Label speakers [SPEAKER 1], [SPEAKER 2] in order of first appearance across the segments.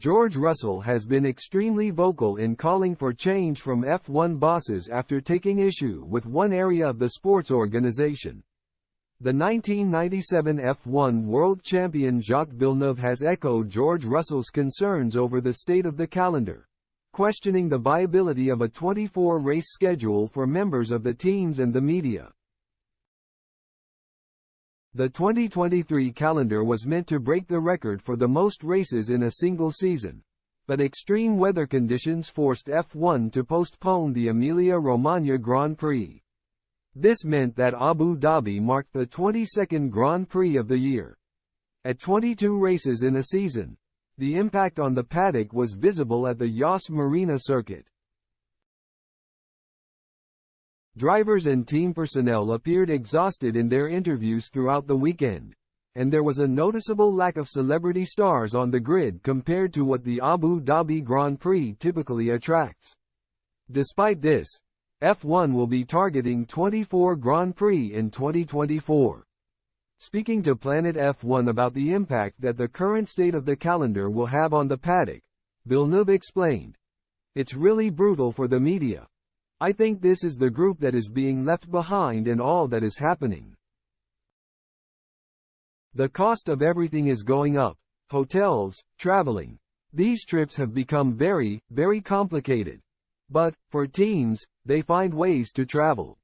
[SPEAKER 1] George Russell has been extremely vocal in calling for change from F1 bosses after taking issue with one area of the sports organization. The 1997 F1 world champion Jacques Villeneuve has echoed George Russell's concerns over the state of the calendar, questioning the viability of a 24-race schedule for members of the teams and the media. The 2023 calendar was meant to break the record for the most races in a single season, but extreme weather conditions forced F1 to postpone the Emilia-Romagna Grand Prix. This meant that Abu Dhabi marked the 22nd Grand Prix of the year. At 22 races in a season, the impact on the paddock was visible at the Yas Marina circuit. Drivers and team personnel appeared exhausted in their interviews throughout the weekend, and there was a noticeable lack of celebrity stars on the grid compared to what the Abu Dhabi Grand Prix typically attracts. Despite this, F1 will be targeting 24 Grand Prix in 2024. Speaking to Planet F1 about the impact that the current state of the calendar will have on the paddock, Villeneuve explained, "It's really brutal for the media. I think this is the group that is being left behind in all that is happening. The cost of everything is going up. Hotels, traveling. These trips have become very, very complicated. But, for teams, they find ways to travel.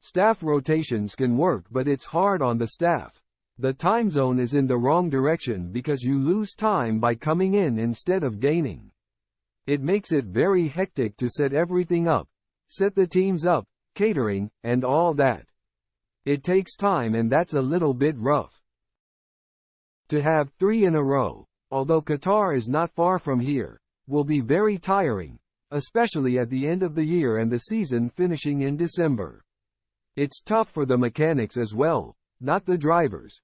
[SPEAKER 1] Staff rotations can work, but it's hard on the staff. The time zone is in the wrong direction because you lose time by coming in instead of gaining. It makes it very hectic to set everything up, set the teams up, catering, and all that. It takes time, and that's a little bit rough. To have 3 in a row, although Qatar is not far from here, will be very tiring, especially at the end of the year and the season finishing in December. It's tough for the mechanics as well, not the drivers."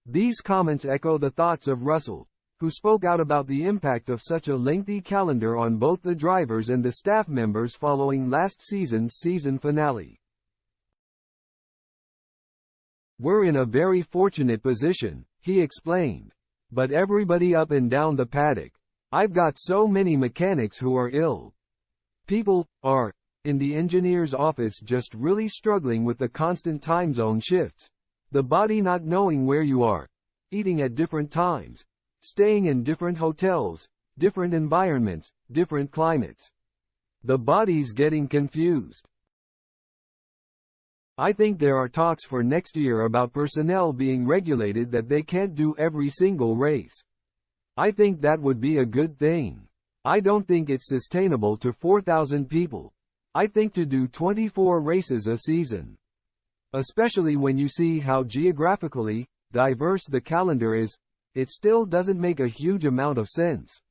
[SPEAKER 1] These comments echo the thoughts of Russell, who spoke out about the impact of such a lengthy calendar on both the drivers and the staff members following last season's season finale. "We're in a very fortunate position," he explained. "But everybody up and down the paddock, I've got so many mechanics who are ill. People are in the engineer's office just really struggling with the constant time zone shifts, the body not knowing where you are, eating at different times, staying in different hotels, different environments, different climates. The body's getting confused. I think there are talks for next year about personnel being regulated that they can't do every single race. I think that would be a good thing. I don't think it's sustainable to 4,000 people. I think to do 24 races a season. Especially when you see how geographically diverse the calendar is, it still doesn't make a huge amount of sense."